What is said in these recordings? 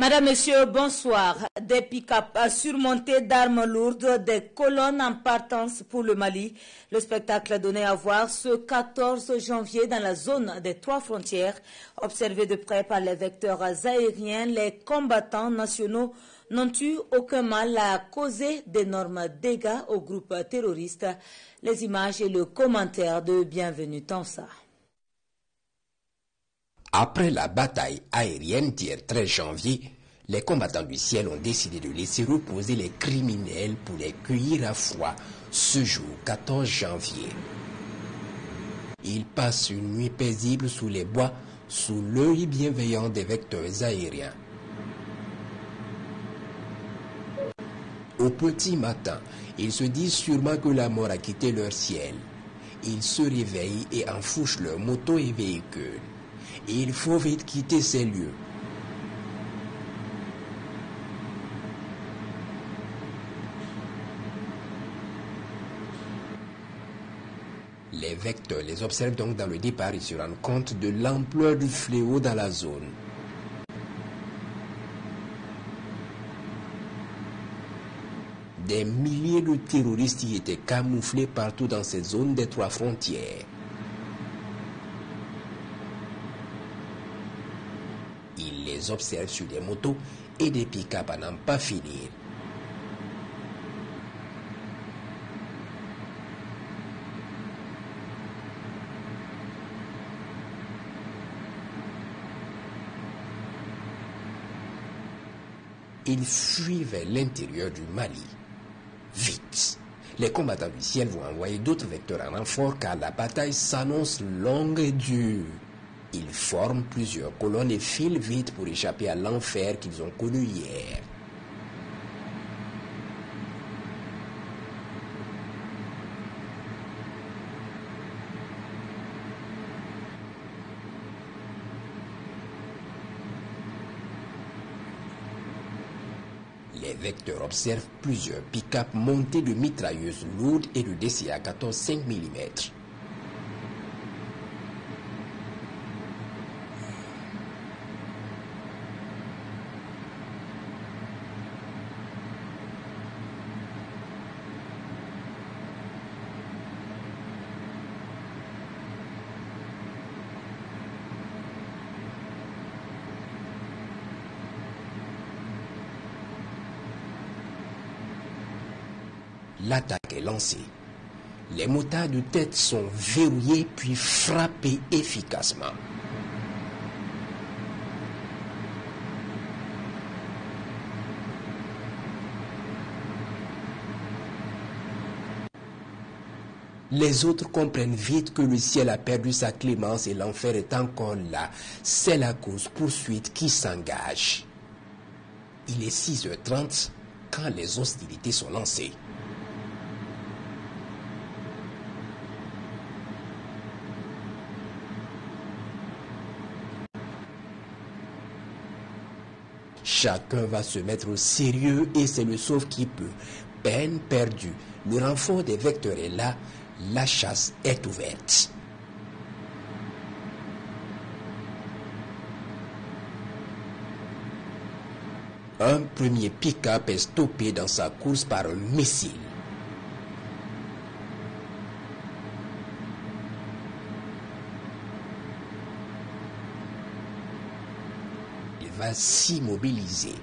Madame, Monsieur, bonsoir. Des pick-up surmontés d'armes lourdes, des colonnes en partance pour le Mali. Le spectacle donné à voir ce 14 janvier dans la zone des trois frontières. Observé de près par les vecteurs aériens, les combattants nationaux n'ont eu aucun mal à causer d'énormes dégâts au groupe terroriste. Les images et le commentaire de Bienvenue Tansa. Après la bataille aérienne d'hier 13 janvier, les combattants du ciel ont décidé de laisser reposer les criminels pour les cueillir à froid ce jour 14 janvier. Ils passent une nuit paisible sous les bois, sous l'œil bienveillant des vecteurs aériens. Au petit matin, ils se disent sûrement que la mort a quitté leur ciel. Ils se réveillent et enfouchent leurs motos et véhicules. Il faut vite quitter ces lieux. Les vecteurs les observent donc dans le départ et se rendent compte de l'ampleur du fléau dans la zone. Des milliers de terroristes y étaient camouflés partout dans cette zone des trois frontières. Ils les observent sur des motos et des pick-up à n'en pas finir. Ils fuient vers l'intérieur du Mali. Vite! Les combattants du ciel vont envoyer d'autres vecteurs en renfort car la bataille s'annonce longue et dure. Ils forment plusieurs colonnes et filent vite pour échapper à l'enfer qu'ils ont connu hier. Les vecteurs observent plusieurs pick-up montés de mitrailleuses lourdes et de DCA 14 5 mm. L'attaque est lancée. Les motards de tête sont verrouillés puis frappés efficacement. Les autres comprennent vite que le ciel a perdu sa clémence et l'enfer est encore là. C'est la course-poursuite qui s'engage. Il est 6h30 quand les hostilités sont lancées. Chacun va se mettre au sérieux et c'est le sauve qui peut. Peine perdue. Le renfort des vecteurs est là. La chasse est ouverte. Un premier pick-up est stoppé dans sa course par un missile. Va s'immobiliser.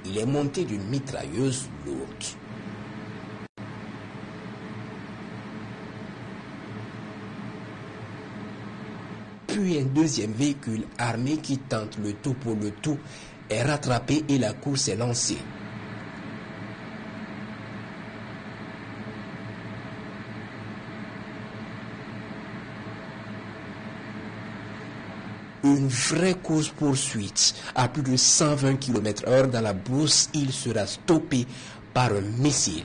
Il est monté d'une mitrailleuse lourde. Puis un deuxième véhicule armé qui tente le tout pour le tout est rattrapé et la course est lancée. Une vraie course-poursuite à plus de 120 km/h dans la brousse, il sera stoppé par un missile.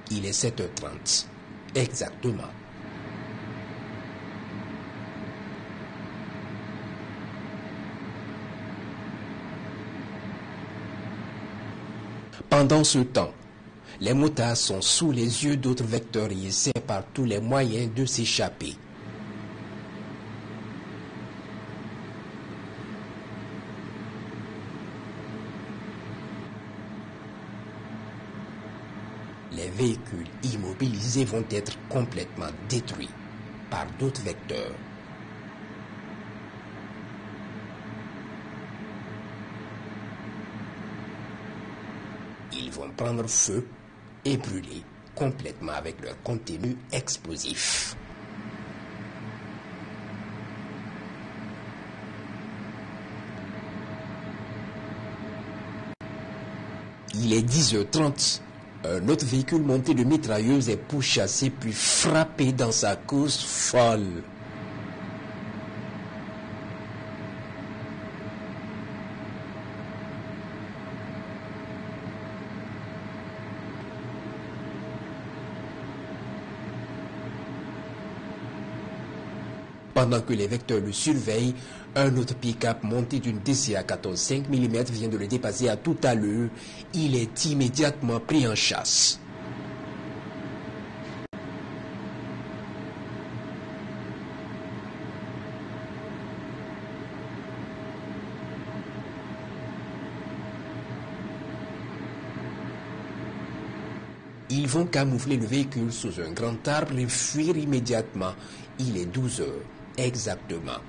Il est 7h30, exactement. Pendant ce temps, Les motards sont sous les yeux d'autres vecteurs et essaient par tous les moyens de s'échapper. Les véhicules immobilisés vont être complètement détruits par d'autres vecteurs. Ils vont prendre feu et brûler complètement avec leur contenu explosif. Il est 10h30. Un autre véhicule monté de mitrailleuses est pourchassé puis frappé dans sa course folle. Pendant que les vecteurs le surveillent, un autre pick-up monté d'une DCA 14 5 mm vient de le dépasser à toute allure. Il est immédiatement pris en chasse. Ils vont camoufler le véhicule sous un grand arbre et fuir immédiatement. Il est 12 heures. Exactement.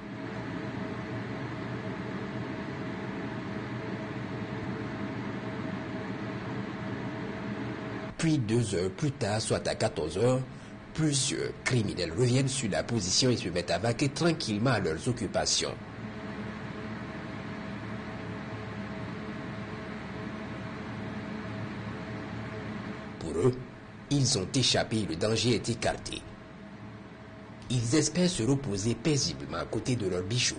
Puis 2 heures plus tard, soit à 14 heures, plusieurs criminels reviennent sur la position et se mettent à vaquer tranquillement à leurs occupations. Pour eux, ils ont échappé et le danger est écarté. Ils espèrent se reposer paisiblement à côté de leurs bijoux.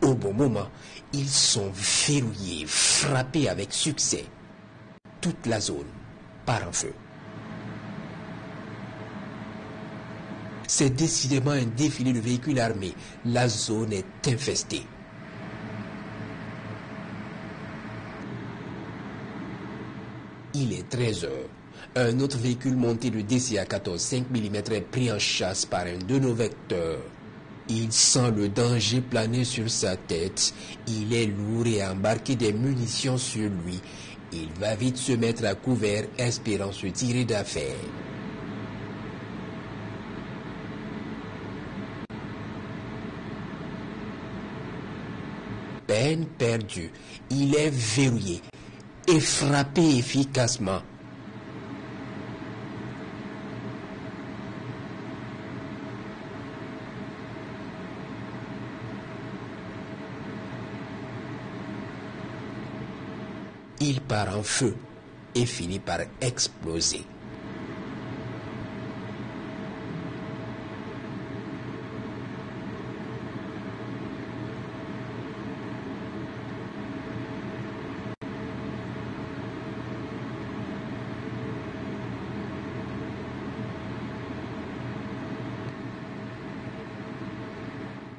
Au bon moment, ils sont verrouillés, frappés avec succès. Toute la zone part en feu. C'est décidément un défilé de véhicules armés. La zone est infestée. Il est 13 heures. Un autre véhicule monté de DCA 14 5 mm est pris en chasse par un de nos vecteurs. Il sent le danger planer sur sa tête. Il est lourd et a embarqué des munitions sur lui. Il va vite se mettre à couvert, espérant se tirer d'affaire. Peine perdue. Il est verrouillé et frappé efficacement. Il part en feu et finit par exploser.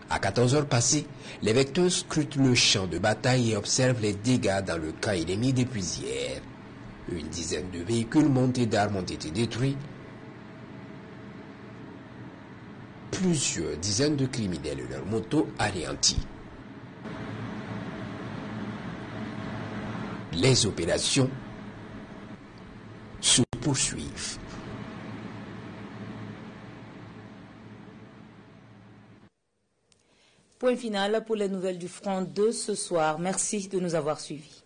À 14 heures passées, les vecteurs scrutent le champ de bataille et observent les dégâts dans le camp ennemi depuis hier. Une dizaine de véhicules montés d'armes ont été détruits. Plusieurs dizaines de criminels et leurs motos anéantis. Les opérations se poursuivent. Point final pour les nouvelles du front de ce soir. Merci de nous avoir suivis.